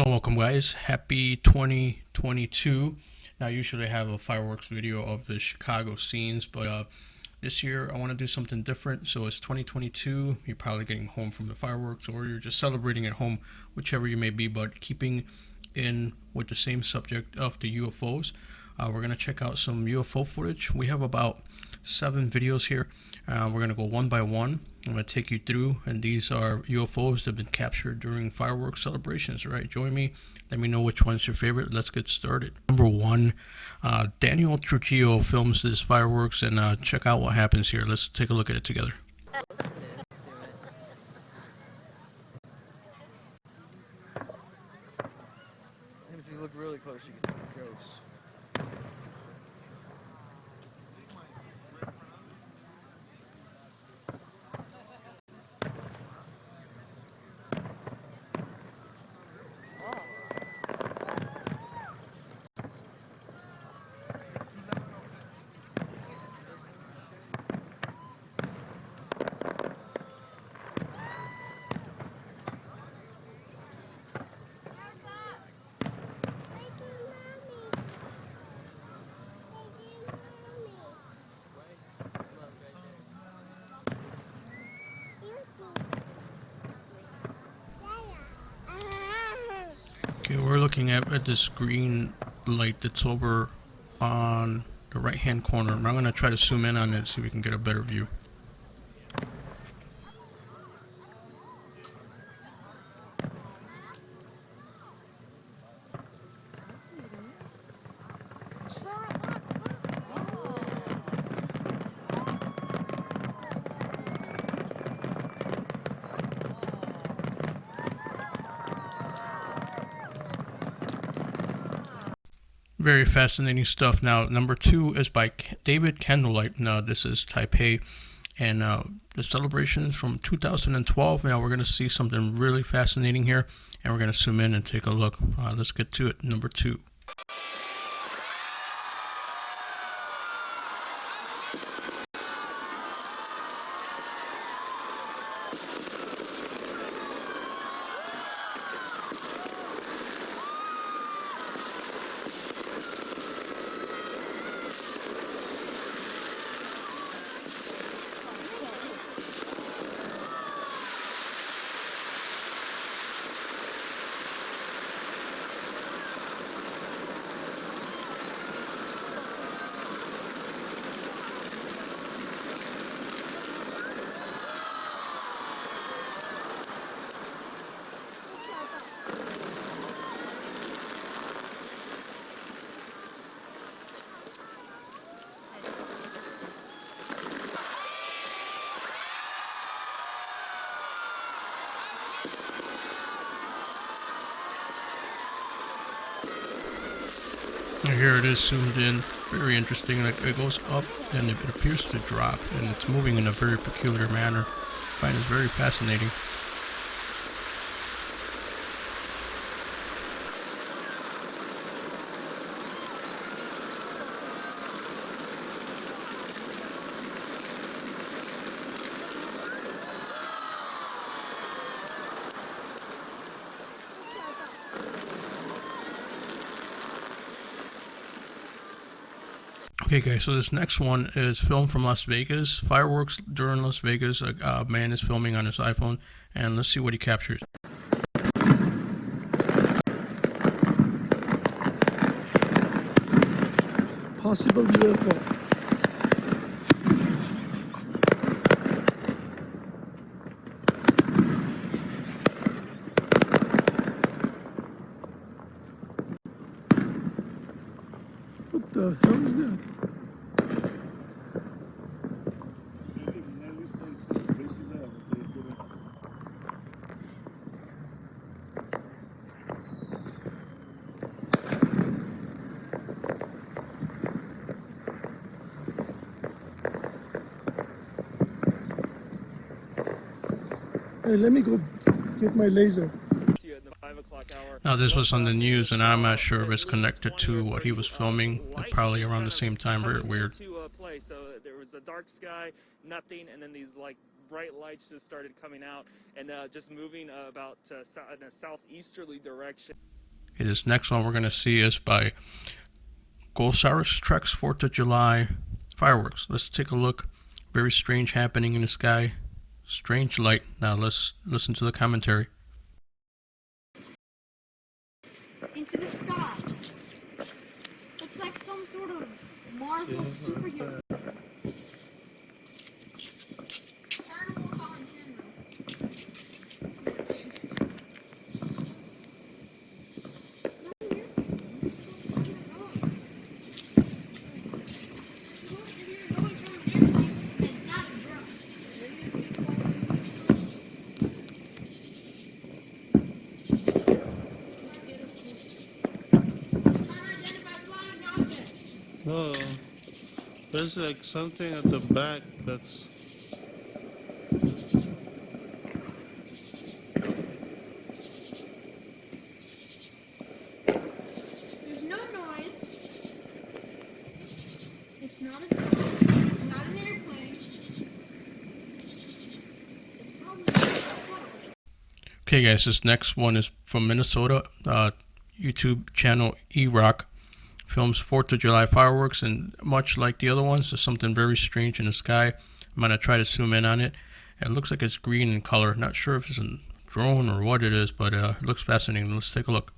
Hello, welcome guys. Happy 2022. Now usually I have a fireworks video of the Chicago scenes, but this year I want to do something different. So it's 2022. You're probably getting home from the fireworks or you're just celebrating at home, whichever you may be, but keeping in with the same subject of the UFOs. We're going to check out some UFO footage. We have about 7 videos here. We're going to go one by one. I'm going to take you through, and these are UFOs that have been captured during fireworks celebrations. All right, join me. Let me know which one's your favorite. Let's get started. Number 1, Daniel Trujillo films this fireworks, and check out what happens here. Let's take a look at it together. And if you look really close, you can see ghosts. Okay, we're looking at this green light that's over on the right hand corner. I'm going to try to zoom in on it, see if we can get a better view. Very fascinating stuff. Now, number 2 is by David Candlelight. Now, this is Taipei, and the celebrations from 2012. Now, we're going to see something really fascinating here, and we're going to zoom in and take a look. Let's get to it. Number 2. Here it is zoomed in. Very interesting. It goes up and it appears to drop, and it's moving in a very peculiar manner. I find this very fascinating. Okay guys, so this next one is filmed from Las Vegas. Fireworks during Las Vegas. A man is filming on his iPhone, and let's see what he captures. Possible UFO. What the hell is that? Hey, let me go get my laser. Now this was on the news, and I'm not sure if it's connected to what he was filming. Probably around the same time. Very weird. So there was a dark sky, nothing, and then these like bright lights just started coming out and just moving about in a southeasterly direction. Okay, this next one we're going to see is by Goldosaurestrex 4th of July fireworks. Let's take a look. Very strange happening in the sky. Strange light. Now let's listen to the commentary. Into the sky. Looks like some sort of Marvel superhero. Oh, there's like something at the back that's... There's no noise. It's not a drone. It's not an airplane. It's probably not a car. Okay guys, this next one is from Minnesota. YouTube channel ERock films 4th of July fireworks, and much like the other ones, there's something very strange in the sky. I'm going to try to zoom in on it. It looks like it's green in color. Not sure if it's a drone or what it is, but it looks fascinating. Let's take a look.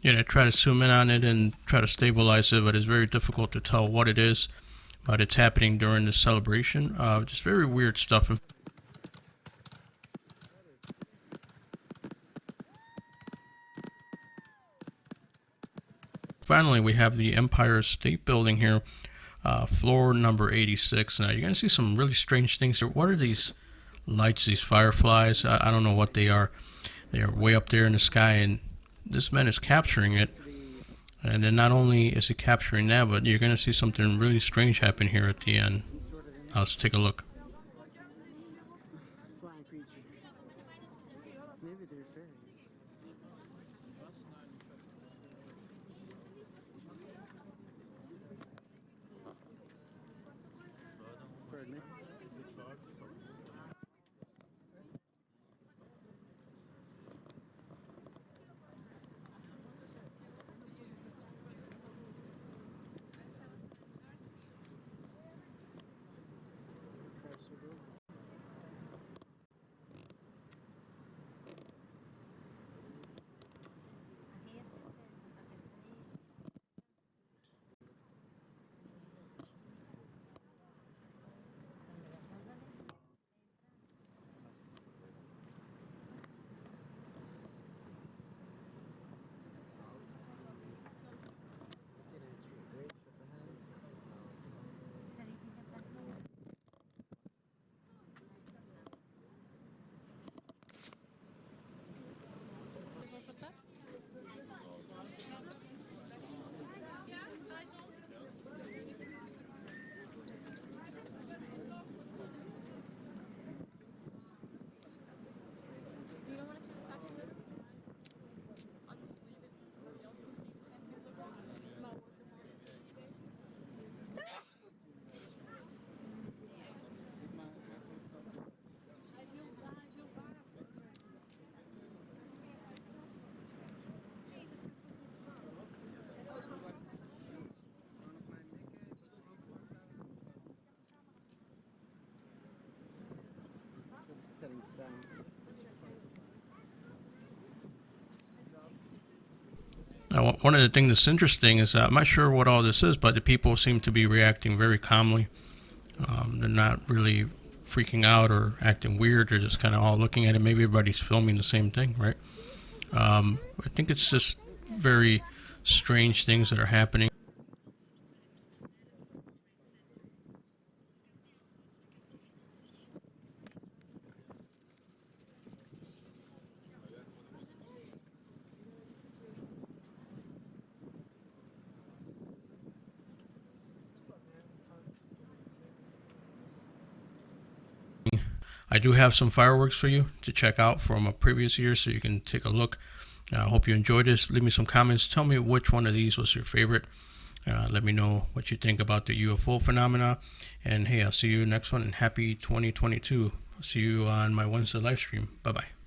Yeah, I try to zoom in on it and try to stabilize it, but it's very difficult to tell what it is. But it's happening during the celebration. Just very weird stuff. Finally, we have the Empire State Building here, floor number 86. Now, you're going to see some really strange things here. What are these lights, these fireflies? I don't know what they are. They are way up there in the sky, and this man is capturing it. And then not only is he capturing that, but you're going to see something really strange happen here at the end. Now, let's take a look. Flying creature. Maybe they're fairies. Pardon me? getting sound. Now, one of the things that's interesting is that I'm not sure what all this is, but the people seem to be reacting very calmly. They're not really freaking out or acting weird. They're just kind of all looking at it. Maybe everybody's filming the same thing, right? I think it's just very strange things that are happening. I do have some fireworks for you to check out from a previous year, so you can take a look. I hope you enjoyed this. Leave me some comments. Tell me which one of these was your favorite. Let me know what you think about the UFO phenomena. And hey, I'll see you next one, and happy 2022. See you on my Wednesday live stream. Bye-bye.